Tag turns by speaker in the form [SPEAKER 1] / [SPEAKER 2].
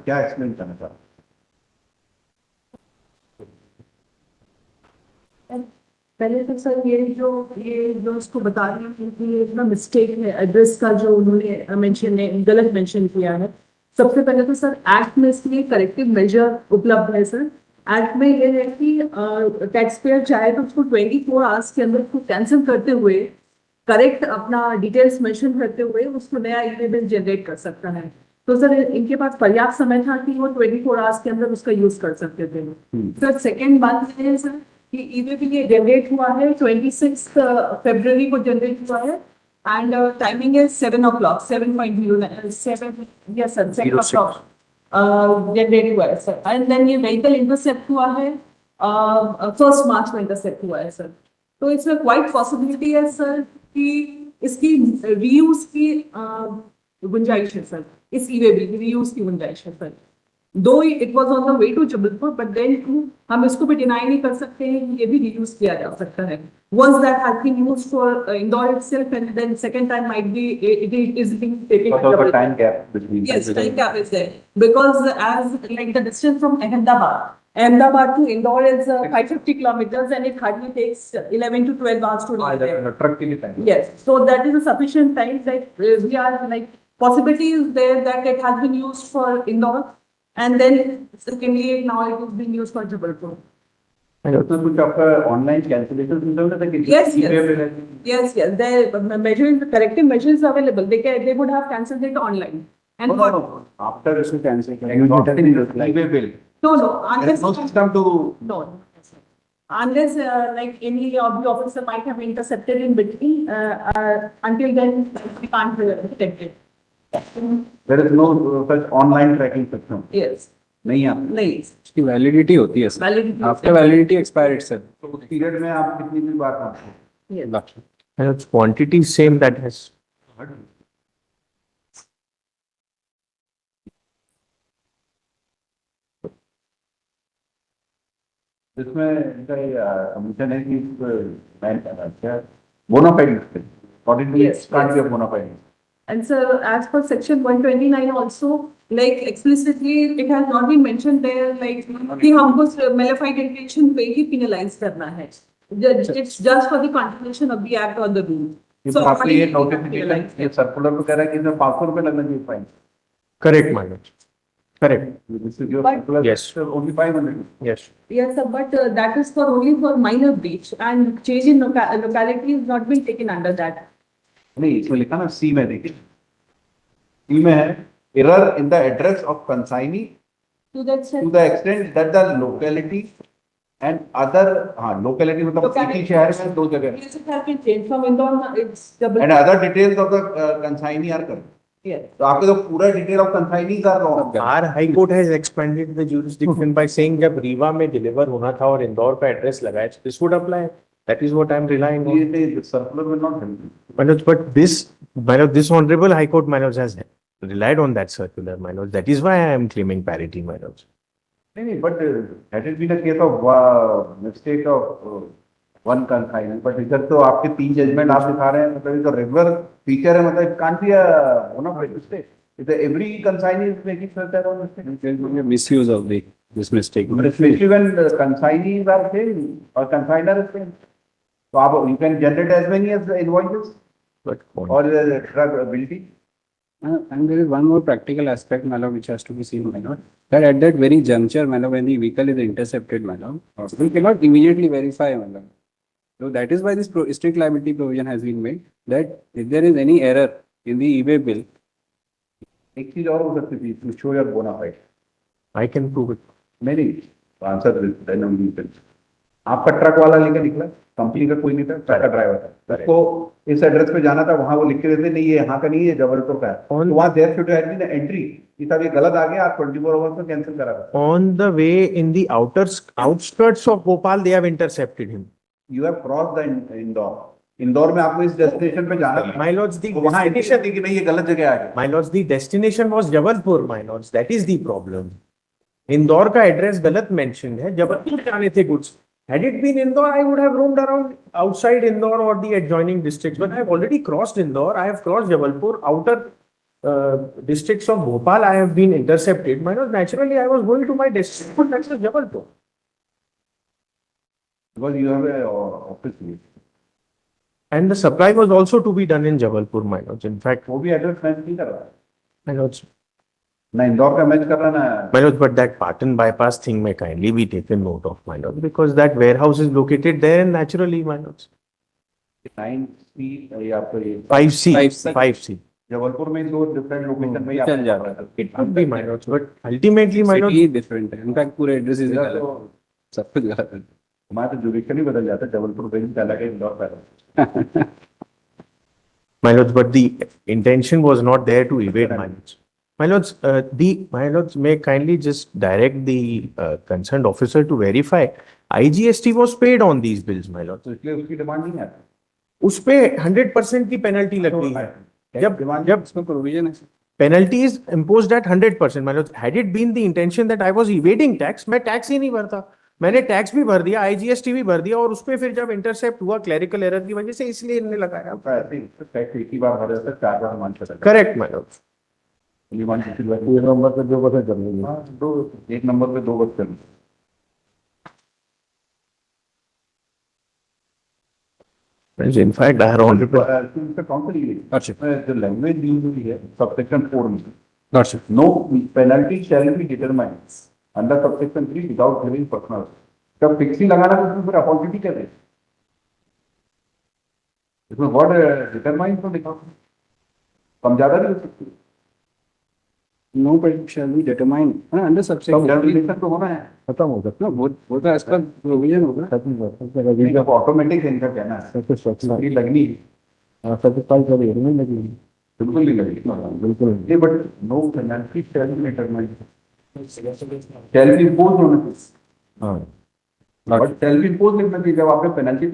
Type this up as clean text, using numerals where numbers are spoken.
[SPEAKER 1] क्या एक्सप्लेन करना चाहते
[SPEAKER 2] पहले तो सर ये जो उसको बता रही हूँ कि ये इतना मिस्टेक है एड्रेस का जो उन्होंने मेंशन है गलत मेंशन किया है। सबसे पहले तो सर एक्ट में इसके लिए करेक्टिव मेजर उपलब्ध है सर। एक्ट में ये है कि टैक्स पेयर चाहे तो उसको 24 आवर्स के अंदर उसको कैंसिल करते हुए करेक्ट अपना डिटेल्स मेंशन करते हुए उसको नया ईमेल बिल जनरेट कर सकता है। तो सर इनके पास पर्याप्त समय था कि वो 24 आवर्स के अंदर उसका यूज कर सकते थे। सर सेकेंड बात ये है सर कि ईमेल बिल ये जनरेट हुआ है 26 फरवरी को जनरेट हुआ है एंड टाइमिंग है 7 o'clock 7:07 yes sir 7 o'clock generate हुआ है सर एंड देन ये व्हीकल इंटरसेप्ट हुआ है 1 मार्च को इंटरसेप्ट हुआ है सर। तो इसमें क्वाइट पॉसिबिलिटी है सर कि इसकी रीयूज की गुंजाइश है सर। इस ईवे भी रीयूज की गुंजाइश है sir. Though it was on the way to Jabalpur but then हम इसको भी डिनाई नहीं कर सकते हैं कि ये भी रीयूज किया जा सकता है। once that has been used for Indore itself and then second time might be it is being taken
[SPEAKER 1] हो? तो time gap between
[SPEAKER 2] yes time gap is there because as like the distance from Ahmedabad to Indore is 550 kilometers and it hardly takes 11 to 12 hours to reach there.
[SPEAKER 1] Truck के लिए time
[SPEAKER 2] Yes, so that is a sufficient time that we are like possibility is there that it has been used for Indore and then secondly now it is being used for Jabalpur.
[SPEAKER 1] उसमें कुछ आपका online cancellation system है कि
[SPEAKER 2] Yes,
[SPEAKER 1] email पे
[SPEAKER 2] yes, the measures, the corrective measures available. They would have cancelled it online. And
[SPEAKER 1] no, after this cancel you not getting email bill
[SPEAKER 2] no,
[SPEAKER 1] there is no system to
[SPEAKER 2] no. Unless like any of the officer might have intercepted in between, until then we can't detect it.
[SPEAKER 1] there is no such online tracking system
[SPEAKER 2] Yes.
[SPEAKER 1] नहीं है
[SPEAKER 2] नहीं
[SPEAKER 3] इसकी validity होती है sir
[SPEAKER 2] Validity.
[SPEAKER 3] After validity expired sir
[SPEAKER 1] तो उस period में आप कितनी भी बार करते हैं
[SPEAKER 2] Yes.
[SPEAKER 3] its quantity is same that has
[SPEAKER 1] इसमें इनका कमीशन है कि मैं क्या bonafide according to
[SPEAKER 2] Yes,
[SPEAKER 1] can't
[SPEAKER 2] yes.
[SPEAKER 1] Be bonafide
[SPEAKER 2] And so as per section 129 also, like explicitly it has not been mentioned there like कि हमको malified intention पे ही penalize करना है. It's just for the continuation of the act on the rule.
[SPEAKER 1] तो आपको ये
[SPEAKER 2] accordingly,
[SPEAKER 1] notification ये circular तो कह रहा है कि इसमें 500 रुपए लगना चाहिए fine
[SPEAKER 3] correct my lord correct
[SPEAKER 1] this is your
[SPEAKER 2] But-
[SPEAKER 1] circular
[SPEAKER 3] Yes.
[SPEAKER 1] Only 500
[SPEAKER 3] yes
[SPEAKER 2] Yes, sir, but that is for only for minor breach and change in locality is not being taken under that.
[SPEAKER 1] नहीं इसमें लिखा ना सी में देखिए सी में है error in the address of consignee
[SPEAKER 2] To that
[SPEAKER 1] to
[SPEAKER 2] extent,
[SPEAKER 1] the extent that the locality and other हाँ लोकेलिटी मतलब
[SPEAKER 2] Locality.
[SPEAKER 1] सिटी शहर में दो जगह
[SPEAKER 2] places have been changed from Indore, it's double.
[SPEAKER 1] And other details of the consignee are कर
[SPEAKER 2] Yes.
[SPEAKER 1] तो आपके तो पूरा डिटेल ऑफ कंसाइनी कर रहा हूँ
[SPEAKER 3] our high court has expanded the jurisdiction by saying जब रीवा में डिलीवर होना था और इंदौर पे एड्रेस लगाया this would apply that is what I am relying on
[SPEAKER 1] ये सर्कुलर में not help
[SPEAKER 3] my lords, but this honorable high court my lords has relied on that circular my lords that is why I am claiming parity my lords
[SPEAKER 1] नहीं but that is been a case of mistake of one consignment but इधर तो आपके 3 judgement आप दिखा रहे हैं मतलब ये तो रेगुलर फीचर है मतलब can't be one of mistake it every consignee is making such that one mistake
[SPEAKER 4] misuse of this mistake.
[SPEAKER 1] but especially when consignees are same or consignor is same so आप you can generate as many as the invoices
[SPEAKER 3] but
[SPEAKER 1] or drug ability
[SPEAKER 4] And there is one more practical aspect, my lord, which has to be seen, my lord, that at that very juncture, my lord, when the vehicle is intercepted, my lord, we cannot immediately verify, my lord. So that is why this strict liability provision has been made, that if there is any error in the eBay bill,
[SPEAKER 1] एक चीज और हो सकती थी to show your bonafide
[SPEAKER 3] I can prove it
[SPEAKER 1] नहीं answer then only bill आपका truck वाला लेके निकला कंपनी का कोई नहीं था ट्रक का ड्राइवर था उसको इस एड्रेस पे जाना था वहां वो लिख के देते नहीं ये यहाँ का नहीं है जबलपुर का है तो वहां there should have been entry कि साहब ये गलत आ गया आप 24 आवर्स में कैंसिल करा
[SPEAKER 3] on the way in the outskirts of Bhopal they have intercepted him
[SPEAKER 1] you have cross the Indore में आपको इस डेस्टिनेशन पे जाना था
[SPEAKER 3] my lords the
[SPEAKER 1] तो वहां
[SPEAKER 3] destination
[SPEAKER 1] इंडिकेशन थी कि नहीं ये गलत जगह आ गया
[SPEAKER 3] My lords, the destination was Jabalpur, my lords. That is the problem. Indore का एड्रेस गलत मेंशन है जबलपुर जाने थे goods had it been Indore I would have roamed around outside Indore or the adjoining districts but I have already crossed Indore I have crossed Jabalpur outer districts of Bhopal I have been intercepted, my lord, naturally I was going to my destination, that was Jabalpur.
[SPEAKER 1] Because you have a office here.
[SPEAKER 3] And the supply was also to be done in Jabalpur, my lords. In fact,
[SPEAKER 1] वो भी address match नहीं कर रहा है
[SPEAKER 3] my lords,
[SPEAKER 1] ना इंदौर का match कर रहा है ना
[SPEAKER 3] my lords, but that Patan bypass thing may kindly be taken note of, my lord, because that warehouse is located there and naturally, my lords.
[SPEAKER 1] 9C या आपको ये
[SPEAKER 3] 5C,
[SPEAKER 4] 5C.
[SPEAKER 3] 5C.
[SPEAKER 1] जबलपुर में दो डिफरेंट लोकेशन में ही
[SPEAKER 4] चल
[SPEAKER 1] आपको
[SPEAKER 4] जाता
[SPEAKER 1] पता है।
[SPEAKER 3] It could be, my lords, but ultimately, my lords,
[SPEAKER 4] City different है. In fact, पूरे address is
[SPEAKER 1] मेरा
[SPEAKER 4] अलग.
[SPEAKER 1] तो
[SPEAKER 4] सब कुछ गलत है.
[SPEAKER 1] हमारा तो जुडिक्शन ही बदल जाता है जबलपुर कहीं से अलग है इंदौर का अलग है।
[SPEAKER 3] my lords, but the intention was not there to evade, my lords. My lords, my lords may kindly just direct the concerned officer to verify. IGST was paid on these bills, my lords.
[SPEAKER 1] तो इसलिए उसकी demand नहीं आती
[SPEAKER 3] उस पे 100% की penalty लग गई है जब जब
[SPEAKER 4] इसमें provision है.
[SPEAKER 3] पेनल्टी इज इम्पोज्ड एट 100%, मतलब had it been the intention that I was evading tax, मैं टैक्स ही नहीं भरता, मैंने टैक्स भी भर दिया, आईजीएसटी भी भर दिया और उसपे फिर जब इंटरसेप्ट हुआ क्लरिकल एरर की वजह से इसलिए इन्होंने लगाया.
[SPEAKER 1] आपका ऐसे ही टैक्स एक ही बार भर जाता है 4 बार मान पता
[SPEAKER 3] करेक्ट मैडम.
[SPEAKER 1] एक नंबर पे 2 बसें चल रही है दो एक नंबर पे 2 बस चल रही है
[SPEAKER 3] In fact, I have
[SPEAKER 1] इसका काउंटर ये
[SPEAKER 4] Gotcha.
[SPEAKER 1] जो लैंग्वेज यूज हुई है सबसेक्शन 4 में
[SPEAKER 4] Gotcha.
[SPEAKER 1] No penalty shall be determined under subsection 3 without giving personal जब फिक्स ही लगाना तो उसमें फिर अपॉर्चुनिटी क्या दे इसमें वर्ड डिटरमाइंड तो लिखा कम ज्यादा नहीं हो सकती
[SPEAKER 4] No penalty shall be determined. Under
[SPEAKER 1] कम
[SPEAKER 4] subsection.
[SPEAKER 1] जनरलाइजेशन तो होना है
[SPEAKER 3] खत्म हो सकता
[SPEAKER 4] No, वो तो as per provision होगा.
[SPEAKER 1] नहीं अब ऑटोमेटिक इनका कहना है ये लगनी बिल्कुल नहीं लगेगी
[SPEAKER 3] बिल्कुल
[SPEAKER 1] ये but no penalty shall be determined shall be impose होना चाहिए
[SPEAKER 3] हाँ.
[SPEAKER 1] बट शैल बी इम्पोज लिखना चाहिए जब आपने पेनल्टी